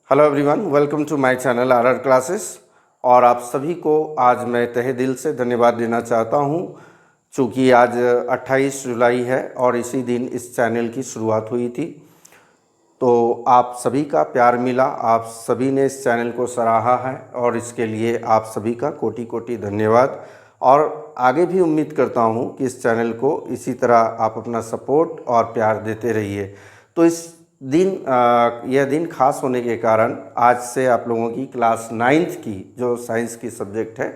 Hello everyone, welcome to my channel RR classes. और आप सभी को आज मैं तहे दिल से धन्यवाद देना चाहता हूं, चूँकि आज 28 जुलाई है और इसी दिन इस चैनल की शुरुआत हुई थी। तो आप सभी का प्यार मिला, आप सभी ने इस चैनल को सराहा है और इसके लिए आप सभी का कोटि कोटि धन्यवाद। और आगे भी उम्मीद करता हूं कि इस चैनल को इसी तरह आप अपना सपोर्ट और प्यार देते रहिए। तो इस दिन यह दिन खास होने के कारण आज से आप लोगों की क्लास 9th की जो साइंस की सब्जेक्ट है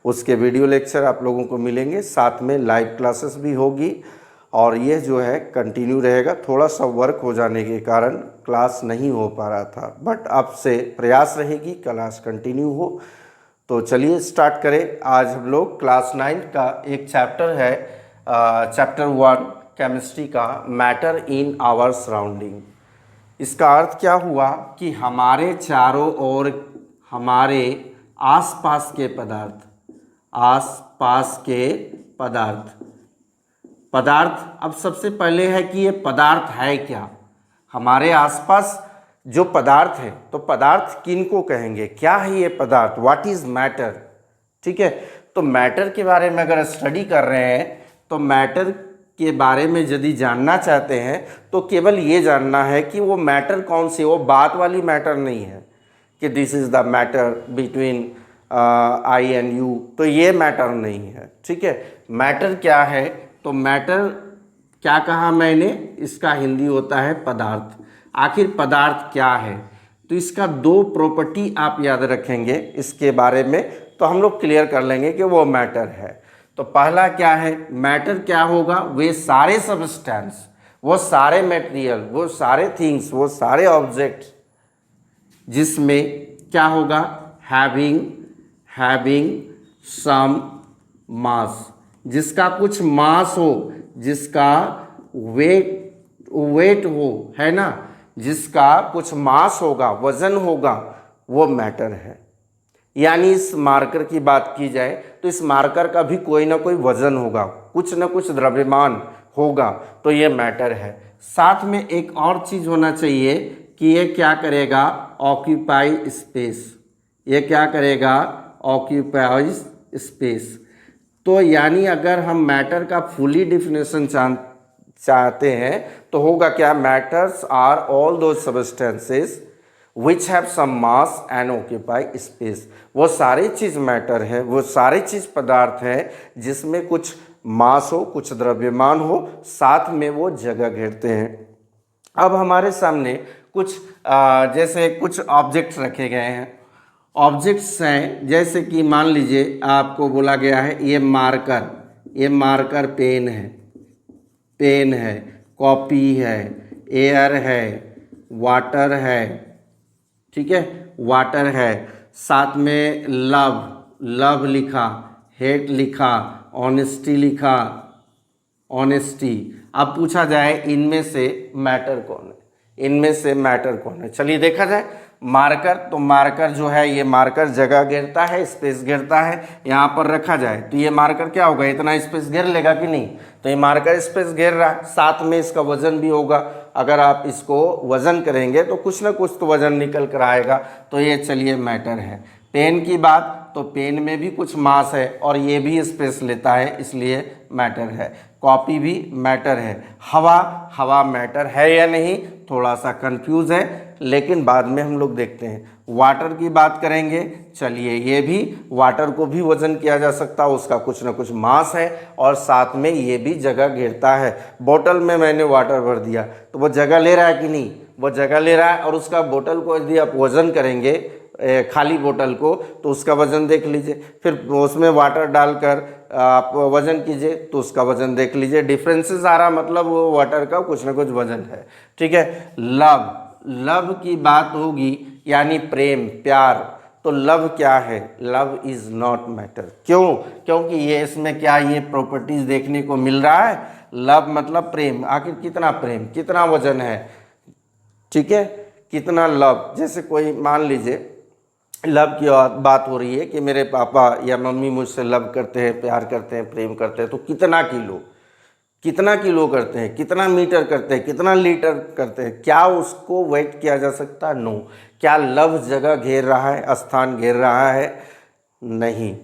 उसके वीडियो लेक्चर आप लोगों को मिलेंगे, साथ में लाइव क्लासेस भी होगी और यह जो है कंटिन्यू रहेगा। थोड़ा सा वर्क हो जाने के कारण क्लास नहीं हो पा रहा था, बट अब से प्रयास रहेगी क्लास कंटिन्यू हो। तो चलिए स्टार्ट करें। आज हम लोग क्लास 9 का एक चैप्टर है, चैप्टर 1 केमिस्ट्री का, मैटर इन आवर सराउंडिंग। इसका अर्थ क्या हुआ कि हमारे चारों ओर हमारे आसपास के पदार्थ। अब सबसे पहले है कि ये पदार्थ है क्या। हमारे आसपास जो पदार्थ है, तो पदार्थ किनको कहेंगे, क्या है ये पदार्थ, व्हाट इज मैटर। ठीक है, तो मैटर के बारे में अगर स्टडी कर रहे हैं तो मैटर के बारे में यदि जानना चाहते हैं तो केवल ये जानना है कि वो मैटर कौन सी, वो बात वाली मैटर नहीं है कि this is the matter between I and you, तो ये मैटर नहीं है। ठीक है, मैटर क्या है, तो मैटर क्या कहा मैंने, इसका हिंदी होता है पदार्थ। आखिर पदार्थ क्या है, तो इसका दो प्रॉपर्टी आप याद रखेंगे, इसके बारे में तो हम लोग क्लियर कर लेंगे कि वो मैटर है। तो पहला क्या है, मैटर क्या होगा, वे सारे सब्सटेंस, वो सारे मटेरियल, वो सारे थिंग्स, वो सारे ऑब्जेक्ट्स जिसमें क्या होगा, हैविंग सम मास, जिसका कुछ मास हो, जिसका वेट हो, है ना, जिसका कुछ मास होगा, वजन होगा, वो मैटर है। यानी इस मार्कर की बात की जाए तो इस मार्कर का भी कोई ना कोई वजन होगा, कुछ ना कुछ द्रव्यमान होगा, तो ये मैटर है। साथ में एक और चीज़ होना चाहिए कि ये क्या करेगा, ऑक्यूपाई स्पेस, ये क्या करेगा, ऑक्यूपाई स्पेस। तो यानी अगर हम मैटर का फुली डिफिनेशन चाहते हैं तो होगा क्या, matters are all those substances which have some mass and occupy space. वो सारी चीज़ मैटर है, वो सारी चीज़ पदार्थ है जिसमें कुछ मास हो, कुछ द्रव्यमान हो, साथ में वो जगह घेरते हैं। अब हमारे सामने कुछ जैसे कुछ ऑब्जेक्ट्स रखे गए हैं। ऑब्जेक्ट्स हैं जैसे कि मान लीजिए आपको बोला गया है ये मार्कर पेन है, कॉपी है, एयर है, वाटर है, ठीक है, वाटर है, साथ में लव लिखा, हेट लिखा, ऑनेस्टी लिखा, ऑनेस्टी। अब पूछा जाए इनमें से मैटर कौन है, चलिए देखा जाए। मार्कर, तो मार्कर जो है, ये मार्कर जगह घेरता है, स्पेस घेरता है। यहाँ पर रखा जाए तो ये मार्कर क्या होगा, इतना स्पेस घेर लेगा कि नहीं, तो ये मार्कर स्पेस घेर रहा है, साथ में इसका वजन भी होगा। अगर आप इसको वजन करेंगे तो कुछ ना कुछ तो वजन निकल कर आएगा, तो ये चलिए मैटर है। पेन की बात, तो पेन में भी कुछ मास है और ये भी स्पेस लेता है, इसलिए मैटर है। कॉपी भी मैटर है। हवा मैटर है या नहीं, थोड़ा सा कंफ्यूज है, लेकिन बाद में हम लोग देखते हैं। वाटर की बात करेंगे, चलिए ये भी, वाटर को भी वजन किया जा सकता है, उसका कुछ ना कुछ मास है और साथ में ये भी जगह घेरता है। बोतल में मैंने वाटर भर दिया तो वो जगह ले रहा है कि नहीं, वो जगह ले रहा है, और उसका बोतल को यदि आप वजन करेंगे, खाली बोतल को, तो उसका वजन देख लीजिए, फिर उसमें वाटर डालकर आप वजन कीजिए तो उसका वजन देख लीजिए। डिफरेंसेस आ रहा, मतलब वो वाटर का कुछ ना कुछ वजन है। ठीक है, लव की बात होगी, यानी प्रेम, प्यार। तो लव क्या है, लव इज नॉट मैटर। क्यों, क्योंकि ये इसमें क्या, ये प्रॉपर्टीज देखने को मिल रहा है। लव मतलब प्रेम, आखिर कितना प्रेम, कितना वजन है, ठीक है, कितना लव। जैसे कोई मान लीजिए लव की बात हो रही है कि मेरे पापा या मम्मी मुझसे लव करते हैं, प्यार करते हैं, प्रेम करते हैं, तो कितना किलो, कितना किलो करते हैं, कितना मीटर करते हैं, कितना लीटर करते हैं, क्या उसको वेट किया जा सकता है? नो। क्या लफ्ज़ जगह घेर रहा है, स्थान घेर रहा है? नहीं।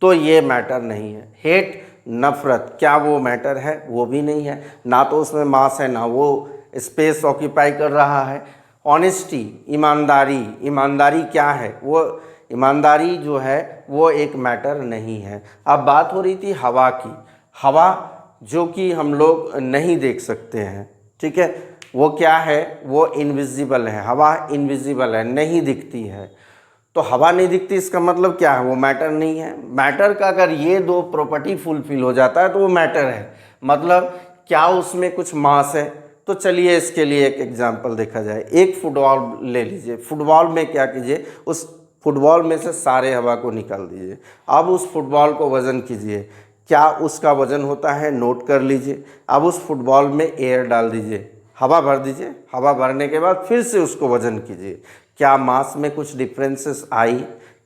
तो ये मैटर नहीं है। हेट, नफ़रत, क्या वो मैटर है? वो भी नहीं है। ना तो उसमें मास है, ना वो स्पेस ऑक्यूपाई कर रहा है। ऑनेस्टी, ईमानदारी, ईमानदारी क्या है? वो ईमानदारी जो है वो एक मैटर नहीं है। अब बात हो रही थी हवा की। हवा जो कि हम लोग नहीं देख सकते हैं, ठीक है, वो क्या है? वो इनविजिबल है। हवा इनविजिबल है, नहीं दिखती है। तो हवा नहीं दिखती, इसका मतलब क्या है? वो मैटर नहीं है। मैटर का अगर ये दो प्रॉपर्टी फुलफिल हो जाता है तो वो मैटर है। मतलब क्या उसमें कुछ मास है? तो चलिए इसके लिए एक एग्जांपल देखा जाए। एक फुटबॉल ले लीजिए। फुटबॉल में क्या कीजिए, उस फुटबॉल में से सारे हवा को निकाल दीजिए। अब उस फुटबॉल को वज़न कीजिए, क्या उसका वज़न होता है? नोट कर लीजिए। अब उस फुटबॉल में एयर डाल दीजिए, हवा भर दीजिए। हवा भरने के बाद फिर से उसको वज़न कीजिए। क्या मास में कुछ डिफरेंसेस आई?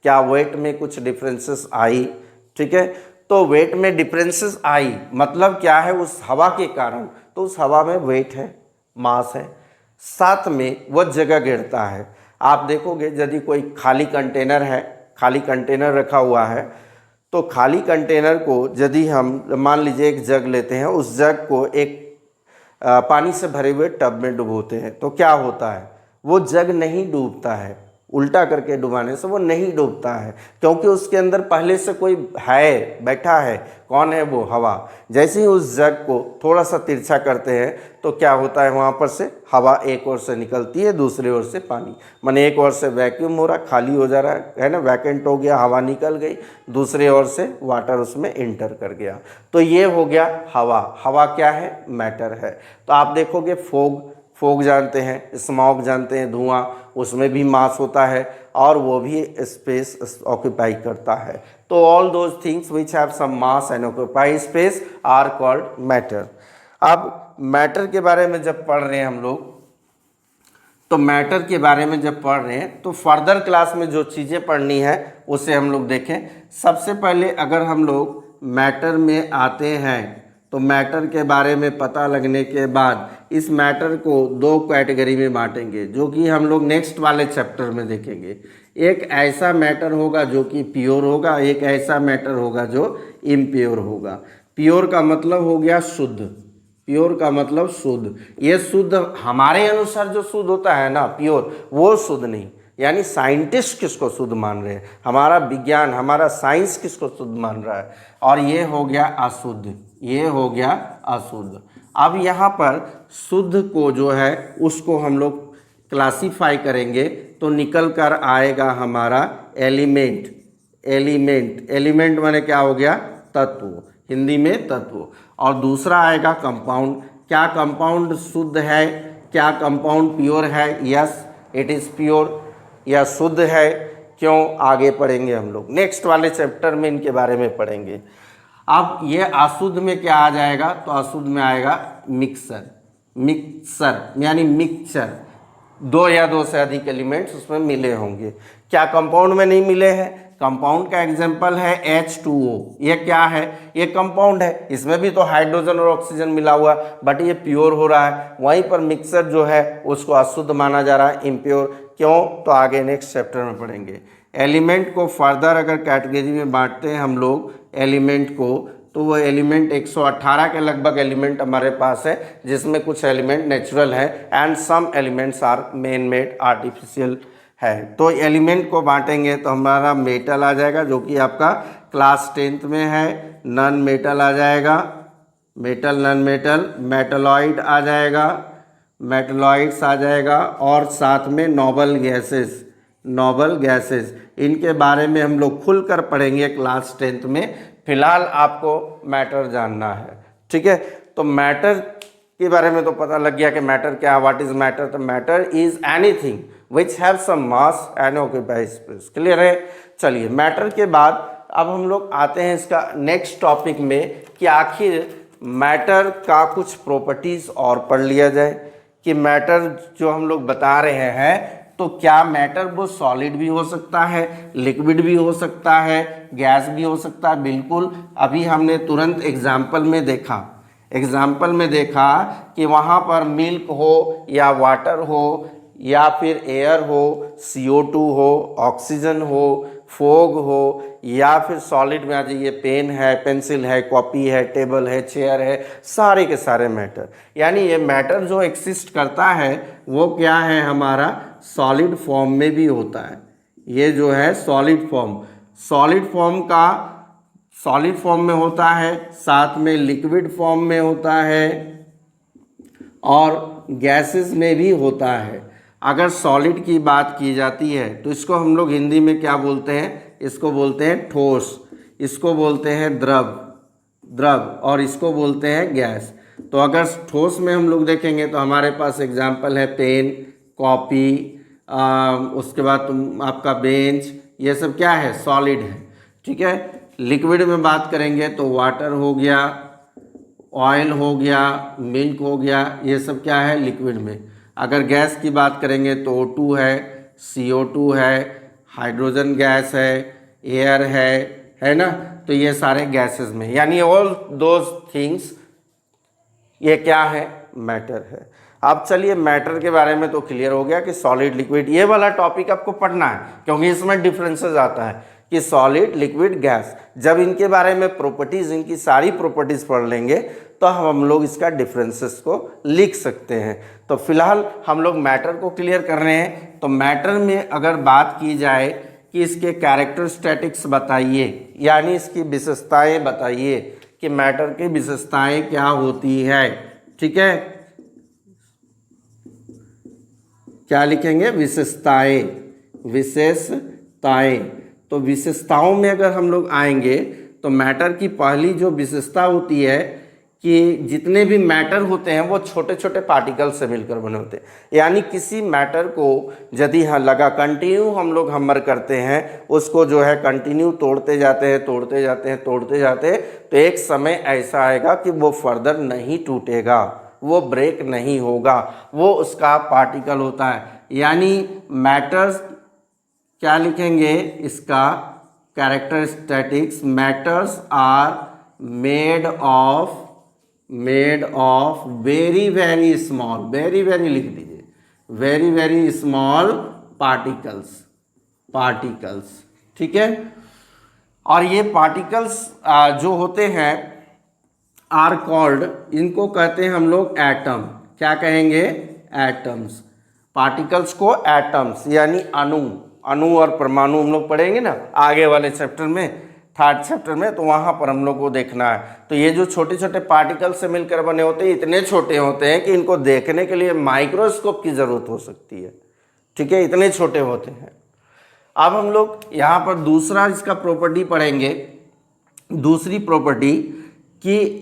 क्या वेट में कुछ डिफरेंसेस आई? ठीक है, तो वेट में डिफरेंसेस आई मतलब क्या है? उस हवा के कारण, तो उस हवा में वेट है, मास है, साथ में वह जगह घेरता है। आप देखोगे यदि कोई खाली कंटेनर है, खाली कंटेनर रखा हुआ है, तो खाली कंटेनर को यदि हम मान लीजिए एक जग लेते हैं, उस जग को एक पानी से भरे हुए टब में डुबोते हैं, तो क्या होता है? वो जग नहीं डूबता है। उल्टा करके डुबाने से वो नहीं डूबता है, क्योंकि उसके अंदर पहले से कोई है, बैठा है। कौन है वो? हवा। जैसे ही उस जग को थोड़ा सा तिरछा करते हैं तो क्या होता है? वहाँ पर से हवा एक ओर से निकलती है, दूसरी ओर से पानी। माने एक ओर से वैक्यूम हो रहा, खाली हो जा रहा है ना, वैकेंट हो गया, हवा निकल गई, दूसरी ओर से वाटर उसमें इंटर कर गया। तो ये हो गया हवा। हवा क्या है? मैटर है। तो आप देखोगे फोग जानते हैं, स्मॉग जानते हैं, धुआं, उसमें भी मास होता है और वो भी स्पेस ऑक्यूपाई करता है। तो all those things which have some mass and occupy space are called matter. अब मैटर के बारे में जब पढ़ रहे हैं हम लोग, तो मैटर के बारे में जब पढ़ रहे हैं तो फर्दर क्लास में जो चीज़ें पढ़नी है उसे हम लोग देखें। सबसे पहले अगर हम लोग मैटर में आते हैं तो मैटर के बारे में पता लगने के बाद इस मैटर को दो कैटेगरी में बांटेंगे, जो कि हम लोग नेक्स्ट वाले चैप्टर में देखेंगे। एक ऐसा मैटर होगा जो कि प्योर होगा, एक ऐसा मैटर होगा जो इम्प्योर होगा। प्योर का मतलब हो गया शुद्ध, प्योर का मतलब शुद्ध। ये शुद्ध हमारे अनुसार जो शुद्ध होता है ना, प्योर, वो शुद्ध नहीं। यानी साइंटिस्ट किसको शुद्ध मान रहे हैं? हमारा विज्ञान, हमारा साइंस किसको शुद्ध मान रहा है? और ये हो गया अशुद्ध, ये हो गया अशुद्ध। अब यहाँ पर शुद्ध को जो है उसको हम लोग क्लासीफाई करेंगे तो निकल कर आएगा हमारा एलिमेंट। एलिमेंट माने क्या हो गया? तत्व, हिंदी में तत्व। और दूसरा आएगा कंपाउंड। क्या कंपाउंड शुद्ध है? क्या कंपाउंड प्योर है? Yes, it is pure. या शुद्ध है? क्यों? आगे पढ़ेंगे हम लोग, नेक्स्ट वाले चैप्टर में इनके बारे में पढ़ेंगे। अब ये अशुद्ध में क्या आ जाएगा? तो अशुद्ध में आएगा मिक्सर यानी मिक्सचर, दो या दो से अधिक एलिमेंट्स उसमें मिले होंगे। क्या कंपाउंड में नहीं मिले हैं? कंपाउंड का एग्जांपल है H2O। ये क्या है? ये कंपाउंड है, इसमें भी तो हाइड्रोजन और ऑक्सीजन मिला हुआ, बट ये प्योर हो रहा है। वहीं पर मिक्सर जो है उसको अशुद्ध माना जा रहा है, इम्प्योर। क्यों? तो आगे नेक्स्ट चैप्टर में पढ़ेंगे। एलिमेंट को फर्दर अगर कैटेगरी में बांटते हैं हम लोग एलिमेंट को, तो वो एलिमेंट 118 के लगभग एलिमेंट हमारे पास है, जिसमें कुछ एलिमेंट नेचुरल है and some elements are man made, artificial है। तो एलिमेंट को बांटेंगे तो हमारा मेटल आ जाएगा, जो कि आपका क्लास 10th में है। नॉन मेटल आ जाएगा, मेटल, नॉन मेटल, मेटलॉइड आ जाएगा, मेटलॉइड्स आ जाएगा, और साथ में नोबल गैसेस। इनके बारे में हम लोग खुलकर पढ़ेंगे क्लास 10th में। फिलहाल आपको मैटर जानना है, ठीक है। तो मैटर के बारे में तो पता लग गया कि मैटर क्या है, व्हाट इज मैटर। तो matter is anything which have some mass and occupy space. Clear है? चलिए, मैटर के बाद अब हम लोग आते हैं इसका नेक्स्ट टॉपिक में कि आखिर मैटर का कुछ प्रॉपर्टीज और पढ़ लिया जाए कि मैटर जो हम लोग बता रहे हैं, तो क्या मैटर वो सॉलिड भी हो सकता है, लिक्विड भी हो सकता है, गैस भी हो सकता है? बिल्कुल। अभी हमने तुरंत एग्जाम्पल में देखा, एग्जाम्पल में देखा कि वहाँ पर मिल्क हो या वाटर हो या फिर एयर हो, CO2 हो, ऑक्सीजन हो, फोग हो, या फिर सॉलिड में आ जाइए पेन है, पेंसिल है, कॉपी है, टेबल है, चेयर है, सारे के सारे मैटर। यानी ये मैटर जो एक्सिस्ट करता है वो क्या है, हमारा सॉलिड फॉर्म में भी होता है। ये जो है सॉलिड फॉर्म, सॉलिड फॉर्म का सॉलिड फॉर्म में होता है, साथ में लिक्विड फॉर्म में होता है और गैसेस में भी होता है। अगर सॉलिड की बात की जाती है तो इसको हम लोग हिंदी में क्या बोलते हैं, इसको बोलते हैं ठोस, इसको बोलते हैं द्रव और इसको बोलते हैं गैस। तो अगर ठोस में हम लोग देखेंगे तो हमारे पास एग्जाम्पल है पेन, कॉपी, उसके बाद आपका बेंच, ये सब क्या है, सॉलिड है। ठीक है। लिक्विड में बात करेंगे तो वाटर हो गया, ऑयल हो गया, मिल्क हो गया, ये सब क्या है, लिक्विड में। अगर गैस की बात करेंगे तो O2 है, CO2 है, हाइड्रोजन गैस है, एयर है ना। तो ये सारे गैसेस में, यानी ऑल दोज थिंग्स ये क्या है, मैटर है। अब चलिए मैटर के बारे में तो क्लियर हो गया कि सॉलिड, लिक्विड, ये वाला टॉपिक आपको पढ़ना है क्योंकि इसमें डिफरेंसेस आता है कि सॉलिड, लिक्विड, गैस। जब इनके बारे में प्रॉपर्टीज, इनकी सारी प्रॉपर्टीज पढ़ लेंगे तो हम लोग इसका डिफरेंसेस को लिख सकते हैं। तो फिलहाल हम लोग मैटर को क्लियर कर रहे हैं। तो मैटर में अगर बात की जाए कि इसके कैरेक्टरिस्टिक्स बताइए, यानी इसकी विशेषताएं बताइए कि मैटर की विशेषताएं क्या होती है। ठीक है, क्या लिखेंगे, विशेषताएं, विशेषताएं। तो विशेषताओं में अगर हम लोग आएंगे तो मैटर की पहली जो विशेषता होती है कि जितने भी मैटर होते हैं वो छोटे छोटे पार्टिकल से मिलकर बने होते हैं। यानी किसी मैटर को यदि लगा कंटिन्यू हम लोग हैमर करते हैं, उसको जो है कंटिन्यू तोड़ते जाते हैं, तो एक समय ऐसा आएगा कि वो फर्दर नहीं टूटेगा, वो ब्रेक नहीं होगा, वो उसका पार्टिकल होता है। यानी मैटर्स क्या लिखेंगे, इसका characteristics, matters are made of very very small, very very लिख दीजिए, वेरी वेरी स्मॉल पार्टिकल्स। ठीक है। और ये पार्टिकल्स जो होते हैं आर कॉल्ड, इनको कहते हैं हम लोग एटम। क्या कहेंगे, एटम्स। पार्टिकल्स को एटम्स यानी अणु और परमाणु हम लोग पढ़ेंगे ना आगे वाले चैप्टर में, थर्ड चैप्टर में, तो वहाँ पर हम लोग को देखना है। तो ये जो छोटे छोटे पार्टिकल से मिलकर बने होते हैं, इतने छोटे होते हैं कि इनको देखने के लिए माइक्रोस्कोप की ज़रूरत हो सकती है। ठीक है, इतने छोटे होते हैं। अब हम लोग यहाँ पर दूसरा इसका प्रॉपर्टी पढ़ेंगे, दूसरी प्रॉपर्टी कि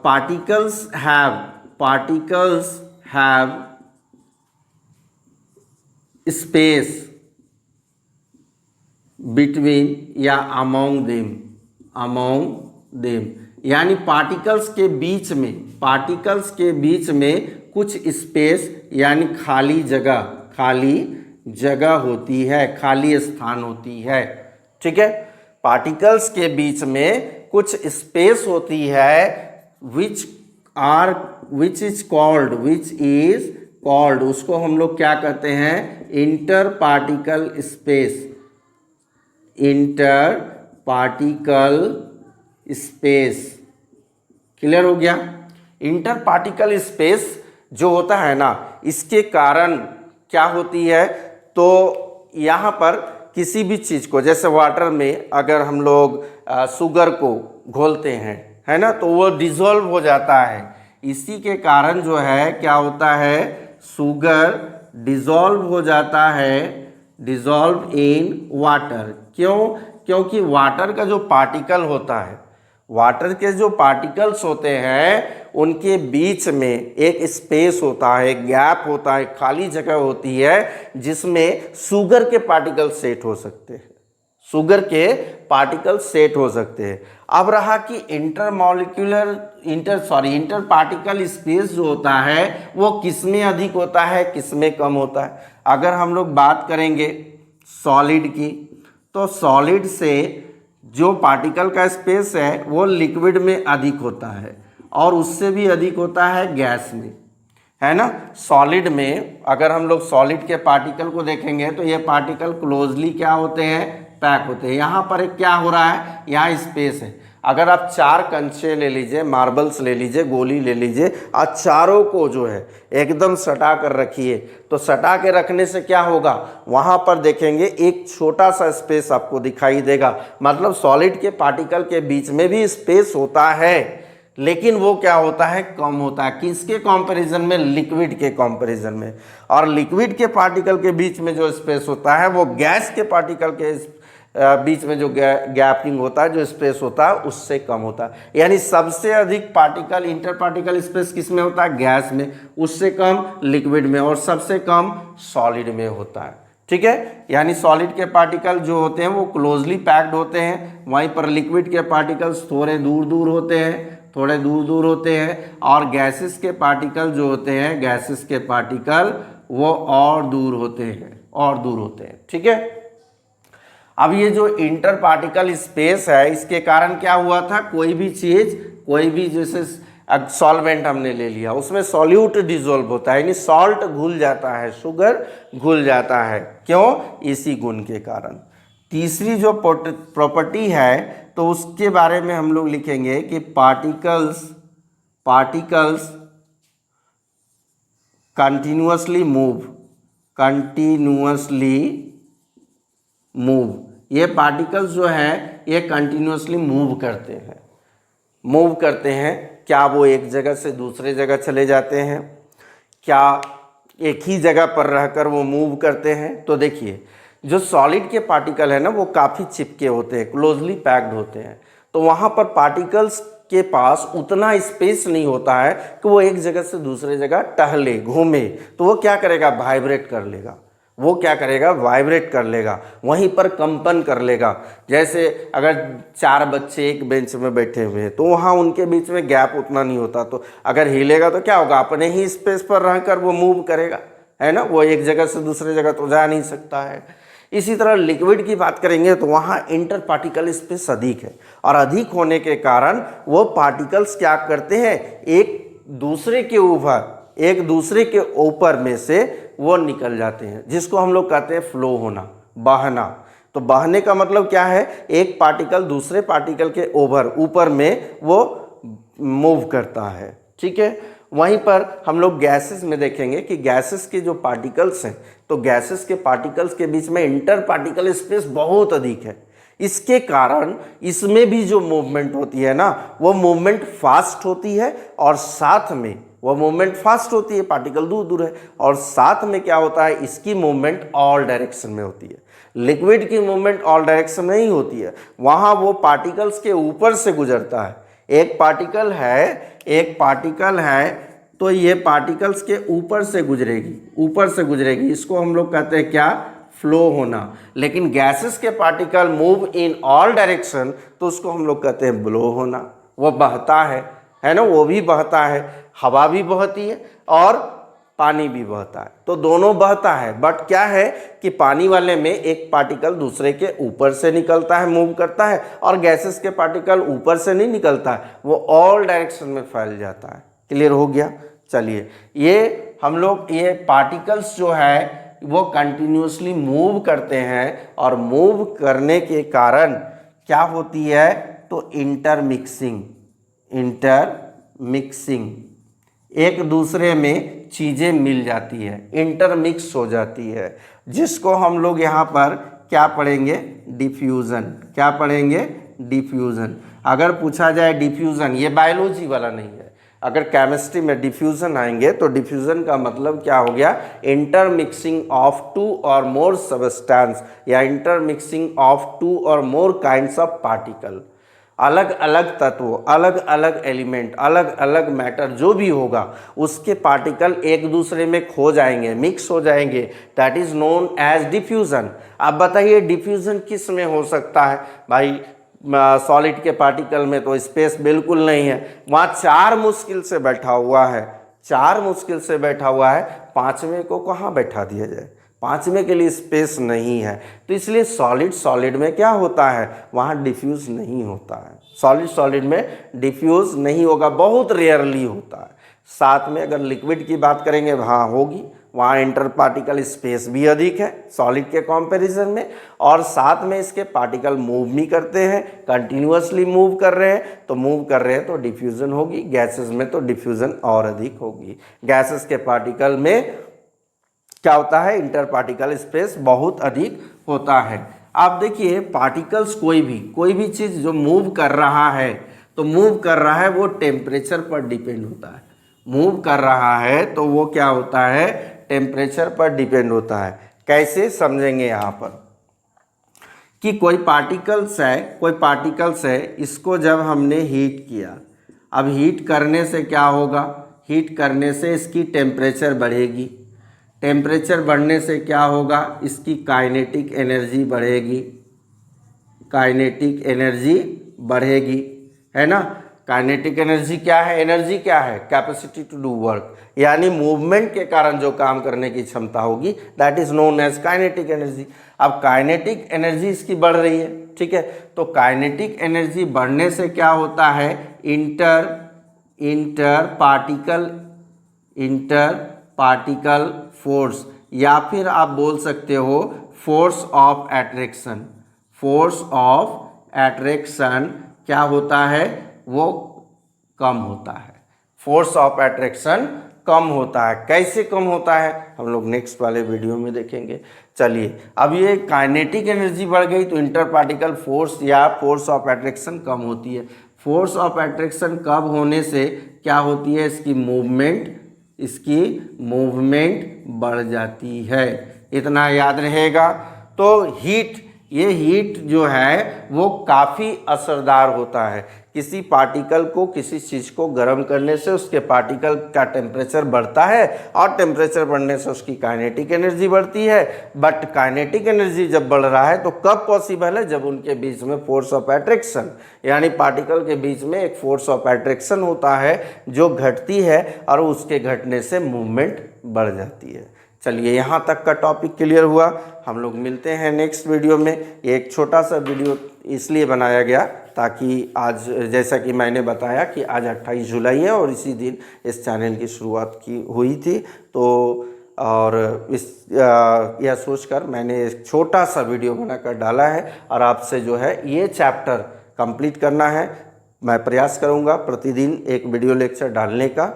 पार्टिकल्स हैव स्पेस बिटवीन या अमोंग देम, यानी पार्टिकल्स के बीच में कुछ स्पेस यानी खाली जगह होती है, खाली स्थान होती है। ठीक है, पार्टिकल्स के बीच में कुछ स्पेस होती है विच इज कॉल्ड, उसको हम लोग क्या कहते हैं, इंटर पार्टिकल स्पेस। क्लियर हो गया। इंटर पार्टिकल स्पेस जो होता है ना, इसके कारण क्या होती है, तो यहाँ पर किसी भी चीज़ को, जैसे वाटर में अगर हम लोग शुगर को घोलते हैं, है ना, तो वो डिज़ोल्व हो जाता है। इसी के कारण जो है क्या होता है, शुगर डिज़ोल्व हो जाता है, डिज़ोल्व इन वाटर। क्यों? क्योंकि वाटर का जो पार्टिकल होता है, वाटर के जो पार्टिकल्स होते हैं उनके बीच में एक स्पेस होता है, एक गैप होता है, खाली जगह होती है जिसमें शुगर के पार्टिकल सेट हो सकते हैं, अब रहा कि इंटर पार्टिकल स्पेस जो होता है वो किस में अधिक होता है, किस में कम होता है। अगर हम लोग बात करेंगे सॉलिड की, तो सॉलिड से जो पार्टिकल का स्पेस है वो लिक्विड में अधिक होता है, और उससे भी अधिक होता है गैस में, है ना। सॉलिड में अगर हम लोग सॉलिड के पार्टिकल को देखेंगे तो ये पार्टिकल क्लोजली क्या होते हैं, पैक होते हैं। यहाँ पर एक क्या हो रहा है, यहाँ स्पेस है। अगर आप 4 कंचे ले लीजिए, मार्बल्स ले लीजिए, गोली ले लीजिए और चारों को जो है एकदम सटा कर रखिए, तो सटा के रखने से क्या होगा, वहाँ पर देखेंगे एक छोटा सा स्पेस आपको दिखाई देगा। मतलब सॉलिड के पार्टिकल के बीच में भी स्पेस होता है, लेकिन वो क्या होता है, कम होता है। किसके कंपैरिजन में, लिक्विड के कंपैरिजन में। और लिक्विड के पार्टिकल के बीच में जो स्पेस होता है वो गैस के पार्टिकल के बीच में जो गैपिंग होता है, जो स्पेस होता है, उससे कम होता है। यानी सबसे अधिक पार्टिकल, इंटर पार्टिकल स्पेस किस में होता है, गैस में, उससे कम लिक्विड में, और सबसे कम सॉलिड में होता है। ठीक है, यानी सॉलिड के पार्टिकल जो होते हैं वो क्लोजली पैक्ड होते हैं, वहीं पर लिक्विड के पार्टिकल्स थोड़े दूर दूर होते हैं, थोड़े दूर दूर होते हैं। और गैसेस के पार्टिकल जो होते हैं, गैसेस के पार्टिकल वो और दूर होते हैं, और दूर होते हैं। ठीक है, अब ये जो इंटर पार्टिकल स्पेस है, इसके कारण क्या हुआ था, कोई भी चीज़, कोई भी जैसे सॉल्वेंट हमने ले लिया, उसमें सॉल्यूट डिजोल्व होता है, यानी सॉल्ट घुल जाता है, शुगर घुल जाता है। क्यों, इसी गुण के कारण। तीसरी जो प्रॉपर्टी है तो उसके बारे में हम लोग लिखेंगे कि पार्टिकल्स कंटिन्यूअसली मूव। ये पार्टिकल्स जो है ये कंटिन्यूअसली मूव करते हैं। क्या वो एक जगह से दूसरे जगह चले जाते हैं, क्या एक ही जगह पर रहकर वो मूव करते हैं। तो देखिए, जो सॉलिड के पार्टिकल है ना वो काफ़ी चिपके होते हैं, क्लोजली पैक्ड होते हैं, तो वहाँ पर पार्टिकल्स के पास उतना स्पेस नहीं होता है कि वो एक जगह से दूसरे जगह टहले, घूमे। तो वो क्या करेगा, वाइब्रेट कर लेगा, वहीं पर कंपन कर लेगा। जैसे अगर 4 बच्चे एक बेंच में बैठे हुए हैं तो वहाँ उनके बीच में गैप उतना नहीं होता, तो अगर हिलेगा तो क्या होगा, अपने ही स्पेस पर रहकर वो मूव करेगा, है ना। वो एक जगह से दूसरे जगह तो जा नहीं सकता है। इसी तरह लिक्विड की बात करेंगे तो वहाँ इंटर पार्टिकल स्पेस अधिक है, और अधिक होने के कारण वो पार्टिकल्स क्या करते हैं, एक दूसरे के ऊपर में से वो निकल जाते हैं, जिसको हम लोग कहते हैं फ्लो होना, बहना। तो बहने का मतलब क्या है, एक पार्टिकल दूसरे पार्टिकल के ऊपर में वो मूव करता है। ठीक है, वहीं पर हम लोग गैसेस में देखेंगे कि गैसेस के जो पार्टिकल्स हैं, तो गैसेस के पार्टिकल्स के बीच में इंटर पार्टिकल स्पेस बहुत अधिक है। इसके कारण इसमें भी जो मूवमेंट होती है ना, वो मूवमेंट फास्ट होती है, और साथ में वो मूवमेंट फास्ट होती है, पार्टिकल दूर दूर है, और साथ में क्या होता है, इसकी मूवमेंट ऑल डायरेक्शन में होती है। लिक्विड की मूवमेंट ऑल डायरेक्शन में ही होती है, वहाँ वो पार्टिकल्स के ऊपर से गुजरता है। एक पार्टिकल है तो ये पार्टिकल्स के ऊपर से गुजरेगी, इसको हम लोग कहते हैं क्या, फ्लो होना। लेकिन गैसेस के particle move in all direction, तो उसको हम लोग कहते हैं ब्लो होना। वो बहता है ना, वो भी बहता है, हवा भी बहती है और पानी भी बहता है, तो दोनों बहता है। बट क्या है कि पानी वाले में एक पार्टिकल दूसरे के ऊपर से निकलता है, मूव करता है, और गैसेस के पार्टिकल ऊपर से नहीं निकलता है, वो ऑल डायरेक्शन में फैल जाता है। क्लियर हो गया। चलिए, ये हम लोग ये पार्टिकल्स जो है वो कंटिन्यूअसली मूव करते हैं, और मूव करने के कारण क्या होती है, तो इंटरमिक्सिंग, एक दूसरे में चीज़ें मिल जाती है, इंटरमिक्स हो जाती है, जिसको हम लोग यहाँ पर क्या पढ़ेंगे, डिफ्यूज़न। अगर पूछा जाए डिफ्यूज़न, ये बायोलॉजी वाला नहीं है, अगर केमिस्ट्री में डिफ्यूज़न आएंगे तो डिफ्यूज़न का मतलब क्या हो गया, इंटरमिक्सिंग ऑफ 2 और मोर सब्सटेंस, या इंटरमिक्सिंग ऑफ 2 और मोर काइंड्स ऑफ पार्टिकल। अलग अलग तत्व, अलग अलग एलिमेंट, अलग अलग मैटर जो भी होगा, उसके पार्टिकल एक दूसरे में खो जाएंगे, मिक्स हो जाएंगे, that is known as diffusion. अब बताइए डिफ्यूज़न किस में हो सकता है भाई, सॉलिड के पार्टिकल में तो स्पेस बिल्कुल नहीं है, वहाँ 4 मुश्किल से बैठा हुआ है, 4 मुश्किल से बैठा हुआ है, 5वें को कहाँ बैठा दिया जाए, पांचवें के लिए स्पेस नहीं है। तो इसलिए सॉलिड में क्या होता है, वहाँ डिफ्यूज़ नहीं होता है। सॉलिड में डिफ्यूज़ नहीं होगा, बहुत रेयरली होता है। साथ में अगर लिक्विड की बात करेंगे, हाँ होगी, वहाँ इंटर पार्टिकल स्पेस भी अधिक है सॉलिड के कंपैरिजन में, और साथ में इसके पार्टिकल मूव भी करते हैं, कंटिन्यूअसली मूव कर रहे हैं। तो मूव कर रहे हैं तो डिफ्यूज़न होगी, गैसेस में तो डिफ्यूज़न और अधिक होगी। गैसेस के पार्टिकल में क्या होता है, इंटर पार्टिकल स्पेस बहुत अधिक होता है। आप देखिए पार्टिकल्स कोई भी चीज़ जो मूव कर रहा है, तो मूव कर रहा है वो टेम्परेचर पर डिपेंड होता है। मूव कर रहा है तो वो क्या होता है, टेम्परेचर पर डिपेंड होता है। कैसे समझेंगे यहाँ पर कि कोई पार्टिकल्स है, इसको जब हमने हीट किया, अब हीट करने से क्या होगा, हीट करने से इसकी टेम्परेचर बढ़ेगी, टेम्परेचर बढ़ने से क्या होगा, इसकी काइनेटिक एनर्जी बढ़ेगी, काइनेटिक एनर्जी बढ़ेगी, है ना। काइनेटिक एनर्जी क्या है, एनर्जी क्या है, कैपेसिटी टू डू वर्क, यानी मूवमेंट के कारण जो काम करने की क्षमता होगी, that is known as kinetic energy. अब काइनेटिक एनर्जी इसकी बढ़ रही है, ठीक है। तो काइनेटिक एनर्जी बढ़ने से क्या होता है, इंटर पार्टिकल फोर्स, या फिर आप बोल सकते हो force of attraction. Force of attraction क्या होता है, वो कम होता है। फोर्स ऑफ एट्रैक्शन कम होता है। कैसे कम होता है, हम लोग नेक्स्ट वाले वीडियो में देखेंगे। चलिए, अब ये काइनेटिक एनर्जी बढ़ गई तो इंटर पार्टिकल फोर्स या फोर्स ऑफ एट्रैक्शन कम होती है। फोर्स ऑफ एट्रैक्शन कम होने से क्या होती है, इसकी मूवमेंट बढ़ जाती है। इतना याद रहेगा। तो हीट जो है वो काफ़ी असरदार होता है। किसी पार्टिकल को, किसी चीज़ को गर्म करने से उसके पार्टिकल का टेम्परेचर बढ़ता है, और टेम्परेचर बढ़ने से उसकी काइनेटिक एनर्जी बढ़ती है। बट काइनेटिक एनर्जी जब बढ़ रहा है तो कब पॉसिबल है, जब उनके बीच में फोर्स ऑफ एट्रैक्शन, यानी पार्टिकल के बीच में एक फोर्स ऑफ एट्रैक्शन होता है जो घटती है, और उसके घटने से मूवमेंट बढ़ जाती है। चलिए, यहाँ तक का टॉपिक क्लियर हुआ। हम लोग मिलते हैं नेक्स्ट वीडियो में। एक छोटा सा वीडियो इसलिए बनाया गया ताकि आज, जैसा कि मैंने बताया कि आज 28 जुलाई है और इसी दिन इस चैनल की शुरुआत की हुई थी। तो और यह सोचकर मैंने एक छोटा सा वीडियो बनाकर डाला है, और आपसे जो है ये चैप्टर कंप्लीट करना है। मैं प्रयास करूँगा प्रतिदिन एक वीडियो लेक्चर डालने का।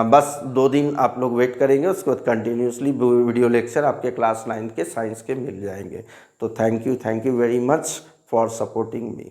बस 2 दिन आप लोग वेट करेंगे, उसके बाद कंटिन्यूसली वीडियो लेक्चर आपके क्लास 9 के साइंस के मिल जाएंगे। तो thank you very much for supporting me.